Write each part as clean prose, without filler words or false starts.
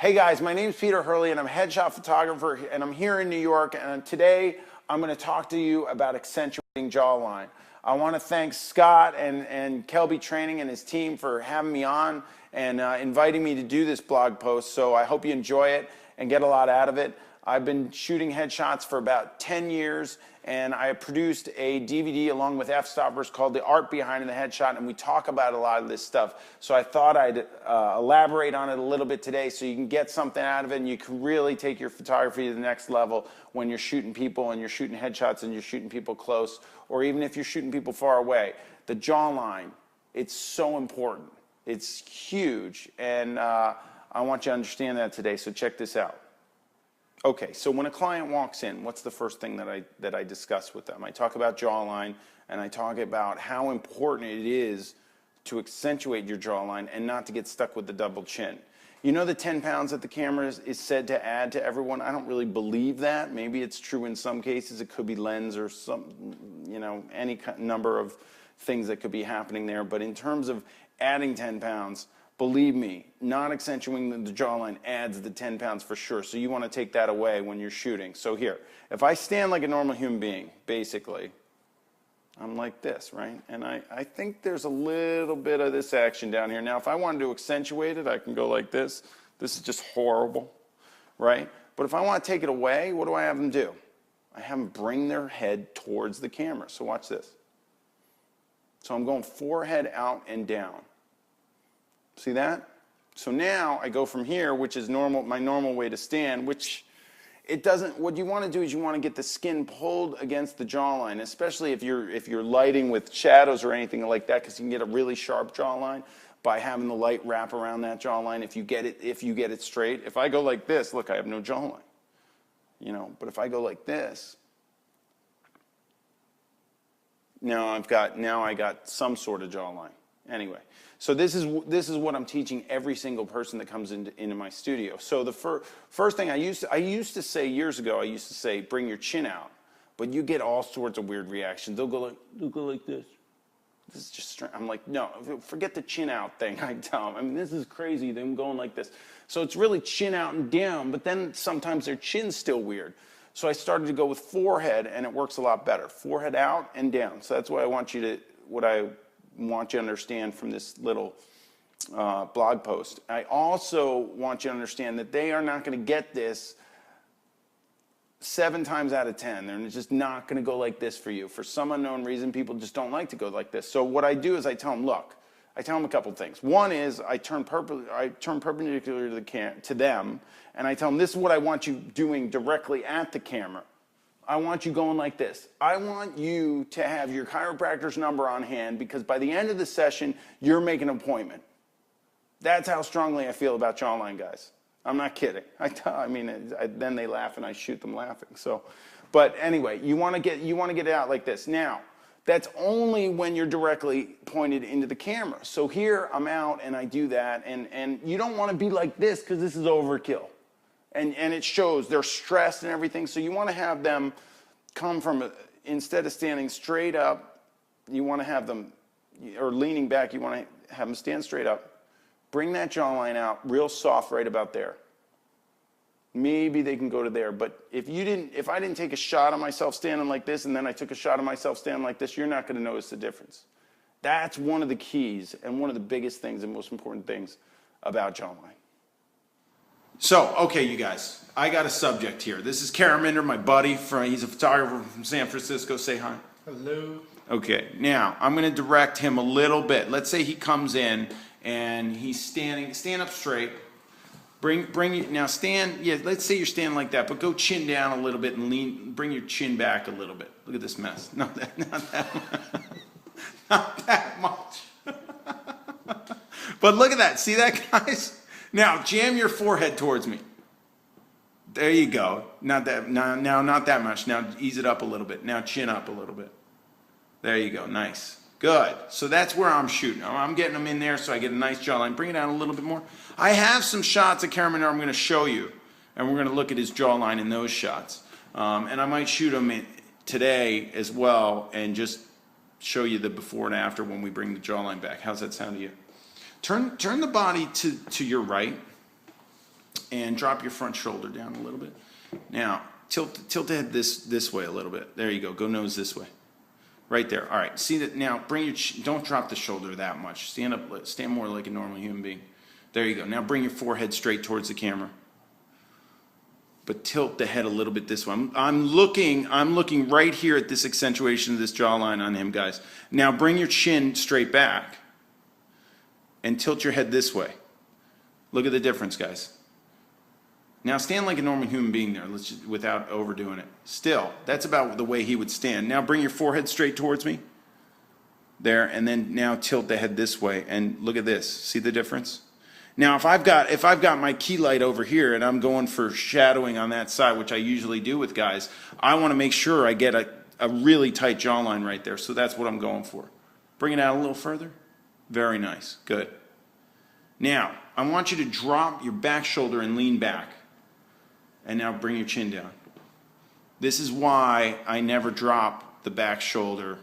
Hey guys, my name is Peter Hurley and I'm a headshot photographer and I'm here in New York, and today I'm going to talk to you about accentuating jawline. I want to thank Scott and Kelby Training and his team for having me on and inviting me to do this blog post, so I hope you enjoy it and get a lot out of it. I've been shooting headshots for about 10 years, and I produced a DVD along with f-stoppers called The Art Behind the Headshot, and we talk about a lot of this stuff. So I thought I'd elaborate on it a little bit today so you can get something out of it and you can really take your photography to the next level when you're shooting people and you're shooting headshots and you're shooting people close, or even if you're shooting people far away. The jawline, it's so important. It's huge, and I want you to understand that today, so check this out. Okay, so when a client walks in, what's the first thing that I discuss with them? I talk about jawline, and I talk about how important it is to accentuate your jawline and not to get stuck with the double chin. You know the 10 pounds that the camera is said to add to everyone? I don't really believe that. Maybe it's true in some cases. It could be lens or some, any number of things that could be happening there. But in terms of adding 10 pounds, believe me, not accentuating the jawline adds the 10 pounds for sure. So you want to take that away when you're shooting. So here, if I stand like a normal human being, basically, I'm like this, right? And I think there's a little bit of this action down here. Now, if I wanted to accentuate it, I can go like this. This is just horrible, right? But if I want to take it away, what do I have them do? I have them bring their head towards the camera. So watch this. So I'm going forehead out and down. See that? So now I go from here, which is normal, my normal way to stand, which it doesn't, what you want to do is you want to get the skin pulled against the jawline, especially if you're lighting with shadows or anything like that, because you can get a really sharp jawline by having the light wrap around that jawline if you get it straight. If I go like this, look, I have no jawline. But if I go like this, now I got some sort of jawline. Anyway, so this is what I'm teaching every single person that comes into my studio. So the first thing I used to say years ago, bring your chin out, but you get all sorts of weird reactions. They'll go like this. This is just strange. I'm like, no, forget the chin out thing. I tell them, I mean, this is crazy. Them going like this. So it's really chin out and down, but then sometimes their chin's still weird. So I started to go with forehead, and it works a lot better. Forehead out and down. So that's what I want you to understand from this little blog post. I also want you to understand that they are not going to get this 7 times out of 10. They're just not going to go like this for you. For some unknown reason, people just don't like to go like this. So what I do is I tell them, look, I tell them a couple things. One is I turn perpendicular to them, and I tell them, this is what I want you doing directly at the camera. I want you going like this. I want you to have your chiropractor's number on hand, because by the end of the session, you're making an appointment. That's how strongly I feel about jawline, guys. I'm not kidding. Then they laugh and I shoot them laughing. So, but anyway, you want to get it out like this. Now, that's only when you're directly pointed into the camera. So here I'm out and I do that, and you don't want to be like this because this is overkill. And it shows they're stressed and everything. So you want to have them come from, instead of standing straight up, you want to have them, or leaning back, you want to have them stand straight up. Bring that jawline out real soft right about there. Maybe they can go to there. But if I didn't take a shot of myself standing like this and then I took a shot of myself standing like this, you're not going to notice the difference. That's one of the keys and one of the biggest things and most important things about jawline. So, okay, you guys, I got a subject here. This is Karaminder, my buddy. He's a photographer from San Francisco. Say hi. Hello. Okay, now I'm going to direct him a little bit. Let's say he comes in and he's standing. Stand up straight. Now stand. Yeah, let's say you're standing like that, but go chin down a little bit and lean. Bring your chin back a little bit. Look at this mess. Not that much. But look at that. See that, guys? Now, jam your forehead towards me. There you go. Not that much. Now, ease it up a little bit. Now, chin up a little bit. There you go. Nice. Good. So that's where I'm shooting. I'm getting them in there so I get a nice jawline. Bring it down a little bit more. I have some shots of Karaminder I'm going to show you, and we're going to look at his jawline in those shots. And I might shoot them today as well and just show you the before and after when we bring the jawline back. How's that sound to you? Turn the body to your right, And drop your front shoulder down a little bit. Now, tilt the head this way a little bit. There you go. Go nose this way. Right there. All right. See that now? Don't drop the shoulder that much. Stand up. Stand more like a normal human being. There you go. Now bring your forehead straight towards the camera. But tilt the head a little bit this way. I'm looking right here at this accentuation of this jawline on him, guys. Now bring your chin straight back and tilt your head this way. Look at the difference, guys. Now stand like a normal human being there, without overdoing it. Still, that's about the way he would stand. Now bring your forehead straight towards me. There, and then now tilt the head this way, and look at this. See the difference? Now if I've got my key light over here and I'm going for shadowing on that side, which I usually do with guys, I want to make sure I get a really tight jawline right there. So that's what I'm going for. Bring it out a little further. Very nice. Good. Now, I want you to drop your back shoulder and lean back. And now bring your chin down. This is why I never drop the back shoulder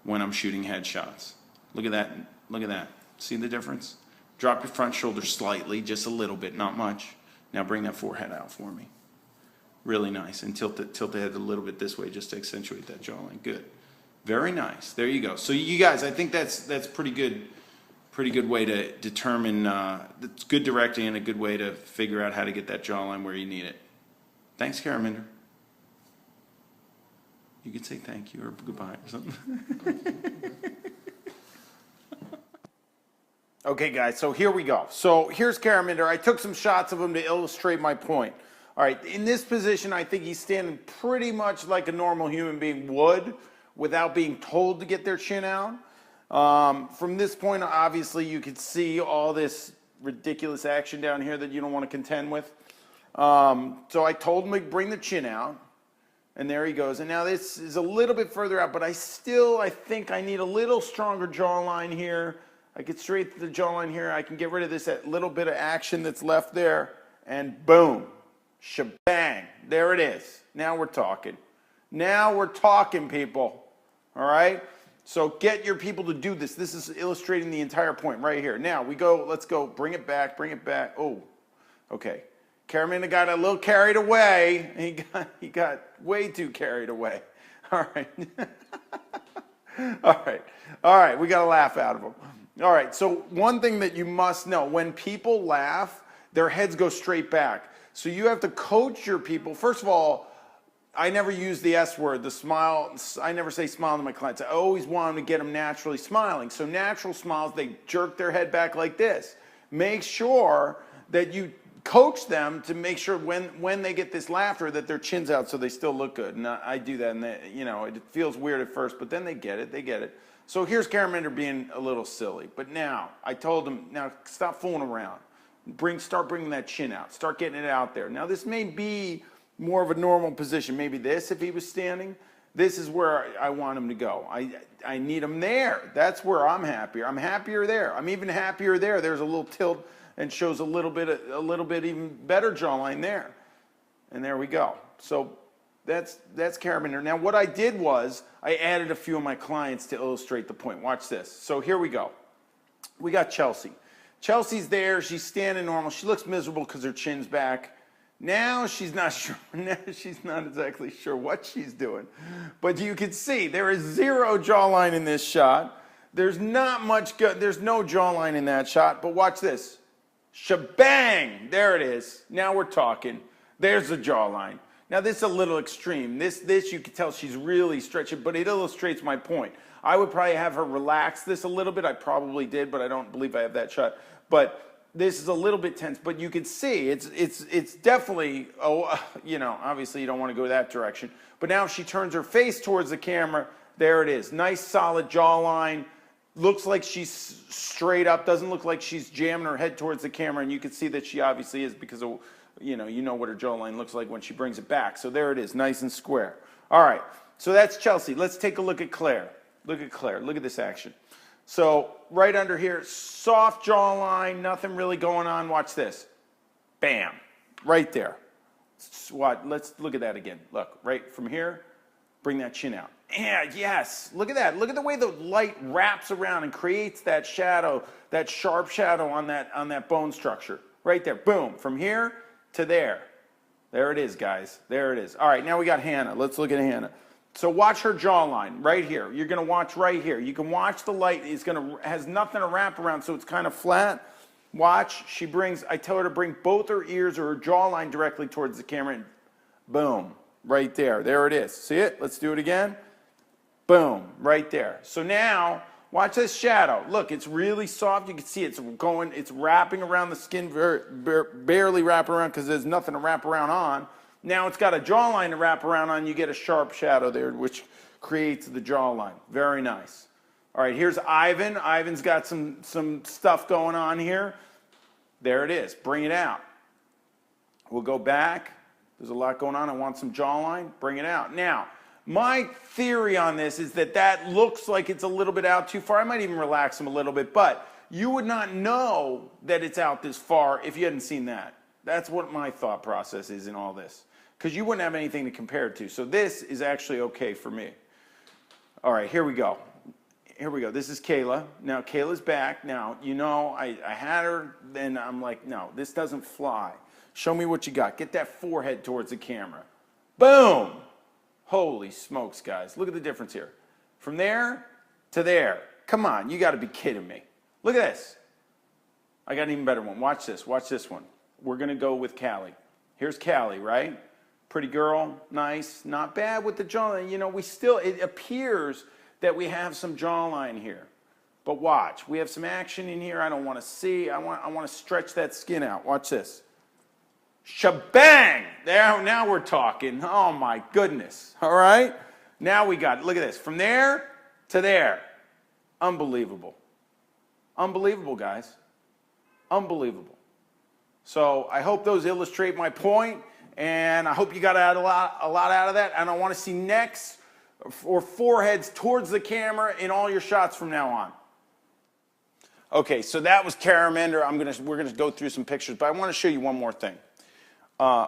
when I'm shooting headshots. Look at that. Look at that. See the difference? Drop your front shoulder slightly, just a little bit, not much. Now bring that forehead out for me. Really nice. And tilt the head a little bit this way just to accentuate that jawline. Good. Very nice. There you go. So you guys, I think that's pretty good way to determine, it's good directing and a good way to figure out how to get that jawline where you need it. Thanks, Karaminder. You could say thank you or goodbye or something. Okay, guys, so here we go. So here's Karaminder. I took some shots of him to illustrate my point. All right, in this position, I think he's standing pretty much like a normal human being would without being told to get their chin out. From this point, obviously, you can see all this ridiculous action down here that you don't want to contend with. So I told him to bring the chin out, and there he goes. And now this is a little bit further out, but I think I need a little stronger jawline here. I get straight to the jawline here. I can get rid of that little bit of action that's left there, and boom, shebang, there it is. Now we're talking. Now we're talking, people. All right? So get your people to do this. This is illustrating the entire point right here. Now we go, let's go, bring it back, bring it back. Oh, okay. Karaminder got a little carried away. He got way too carried away. All right. All right, we got a laugh out of him. All right, so one thing that you must know, when people laugh, their heads go straight back. So you have to coach your people. First of all, I never use the S word, the smile. I never say smile to my clients. I always want them to get them naturally smiling. So natural smiles, they jerk their head back like this. Make sure that you coach them to make sure when they get this laughter that their chin's out so they still look good. And I do that, and it feels weird at first, but then they get it. So here's Karaminder being a little silly. But now, I told him, now stop fooling around. Start bringing that chin out. Start getting it out there. Now this may be more of a normal position. Maybe this if he was standing. This is where I want him to go. I need him there. That's where I'm happier. I'm happier there. I'm even happier there. There's a little tilt and shows a little bit even better jawline there. And there we go. So that's Karaminder. Now what I did was I added a few of my clients to illustrate the point. Watch this. So here we go. We got Chelsea. Chelsea's there. She's standing normal. She looks miserable because her chin's back. Now she's not sure. Now she's not exactly sure what she's doing. But you can see there is zero jawline in this shot. There's not much good. There's no jawline in that shot. But watch this. Shebang! There it is. Now we're talking. There's the jawline. Now this is a little extreme. This you can tell she's really stretching, but it illustrates my point. I would probably have her relax this a little bit. I probably did, but I don't believe I have that shot. But this is a little bit tense, but you can see it's definitely, obviously you don't want to go that direction. But now if she turns her face towards the camera, there it is. Nice solid jawline. Looks like she's straight up. Doesn't look like she's jamming her head towards the camera, and you can see that she obviously is because of, you know what her jawline looks like when she brings it back. So there it is, nice and square. All right, so that's Chelsea. Let's take a look at Claire. Look at Claire. Look at this action. So right under here, soft jawline, nothing really going on. Watch this. Bam. Right there. Let's look at that again. Look, right from here, bring that chin out. Yeah, yes. Look at that. Look at the way the light wraps around and creates that shadow, that sharp shadow on that bone structure. right there. Boom, from here to there. There it is, guys. There it is. All right, now we got Hannah. Let's look at Hannah. So watch her jawline right here. You're going to watch right here. You can watch the light. Has nothing to wrap around, so it's kind of flat. Watch. I tell her to bring both her ears or her jawline directly towards the camera, and boom, right there. There it is. See it? Let's do it again. Boom, right there. So now, watch this shadow. Look, it's really soft. You can see it's wrapping around the skin, barely wrapping around because there's nothing to wrap around on. Now it's got a jawline to wrap around on. You get a sharp shadow there, which creates the jawline. Very nice. All right, here's Ivan. Ivan's got some stuff going on here. There it is. Bring it out. We'll go back. There's a lot going on. I want some jawline. Bring it out. Now, my theory on this is that looks like it's a little bit out too far. I might even relax them a little bit, but you would not know that it's out this far if you hadn't seen that. That's what my thought process is in all this, because you wouldn't have anything to compare it to. So this is actually okay for me. All right, here we go. Here we go. This is Kayla. Now, Kayla's back. Now, you know, I had her, then I'm like, no, this doesn't fly. Show me what you got. Get that forehead towards the camera. Boom! Holy smokes, guys. Look at the difference here. From there to there. Come on, you got to be kidding me. Look at this. I got an even better one. Watch this. Watch this one. We're going to go with Callie. Here's Callie, right? Pretty girl, nice, not bad with the jawline. You know, it appears that we have some jawline here. But watch, we have some action in here I don't want to see. I want to stretch that skin out. Watch this. Shebang! There, now we're talking. Oh my goodness. All right? Now we got, look at this. From there to there. Unbelievable. Unbelievable, guys. Unbelievable. So I hope those illustrate my point, and I hope you got a lot out of that. And I want to see necks or foreheads towards the camera in all your shots from now on. Okay, so that was Caramander. We're gonna go through some pictures, but I want to show you one more thing.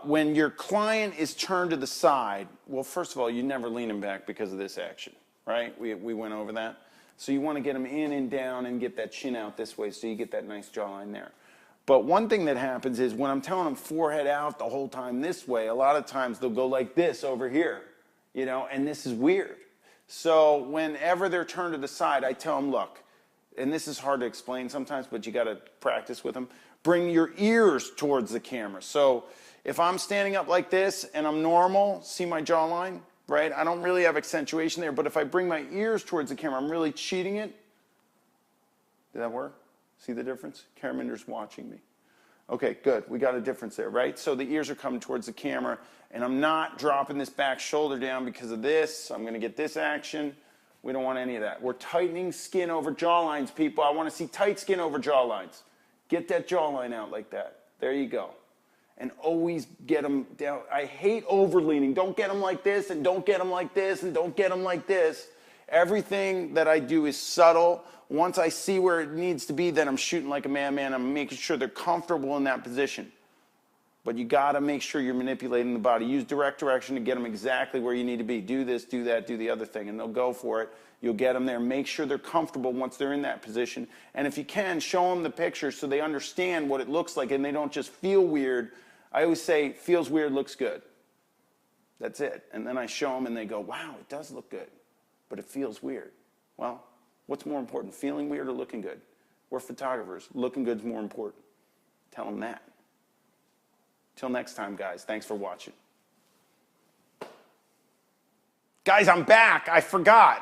When your client is turned to the side, well, first of all, you never lean them back because of this action, right? We went over that. So you want to get them in and down and get that chin out this way so you get that nice jawline there. But one thing that happens is when I'm telling them forehead out the whole time this way, a lot of times they'll go like this over here, you know, and this is weird. So whenever they're turned to the side, I tell them, look, and this is hard to explain sometimes, but you got to practice with them. Bring your ears towards the camera. So if I'm standing up like this and I'm normal, see my jawline, right? I don't really have accentuation there, but if I bring my ears towards the camera, I'm really cheating it. Did that work? See the difference? Caramander's watching me. Okay, good. We got a difference there, right? So the ears are coming towards the camera, and I'm not dropping this back shoulder down because of this. I'm going to get this action. We don't want any of that. We're tightening skin over jawlines, people. I want to see tight skin over jawlines. Get that jawline out like that. There you go. And always get them down. I hate overleaning. Don't get them like this, and don't get them like this, and don't get them like this. Everything that I do is subtle. Once I see where it needs to be, then I'm shooting like a madman. I'm making sure they're comfortable in that position. But you got to make sure you're manipulating the body. Use direct direction to get them exactly where you need to be. Do this, do that, do the other thing, and they'll go for it. You'll get them there. Make sure they're comfortable once they're in that position. And if you can, show them the picture so they understand what it looks like and they don't just feel weird. I always say, feels weird, looks good. That's it. And then I show them and they go, wow, it does look good, but it feels weird. Well, what's more important, feeling weird or looking good? We're photographers. Looking good is more important. Tell them that. Till next time, guys. Thanks for watching. Guys, I'm back. I forgot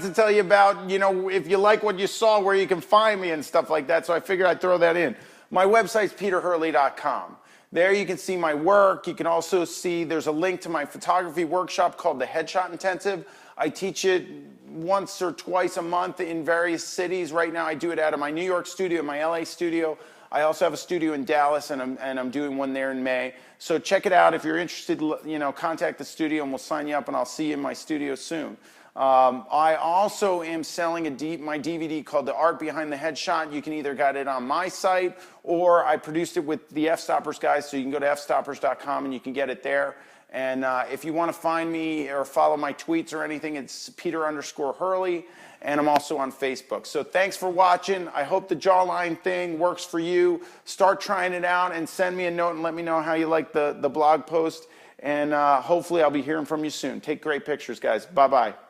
to tell you about, you know, if you like what you saw, where you can find me and stuff like that. So I figured I'd throw that in. My website's peterhurley.com. There you can see my work. You can also see there's a link to my photography workshop called the Headshot Intensive. I teach it once or twice a month in various cities. Right now I do it out of my New York studio, my LA studio. I also have a studio in Dallas, and I'm doing one there in May. So check it out. If you're interested, you know, contact the studio and we'll sign you up, and I'll see you in my studio soon. I also am selling my DVD called The Art Behind the Headshot. You can either get it on my site, or I produced it with the F-Stoppers guys, so you can go to fstoppers.com and you can get it there. And if you want to find me or follow my tweets or anything, it's Peter_Hurley. And I'm also on Facebook. So thanks for watching. I hope the jawline thing works for you. Start trying it out and send me a note and let me know how you like the blog post. And hopefully I'll be hearing from you soon. Take great pictures, guys. Bye-bye.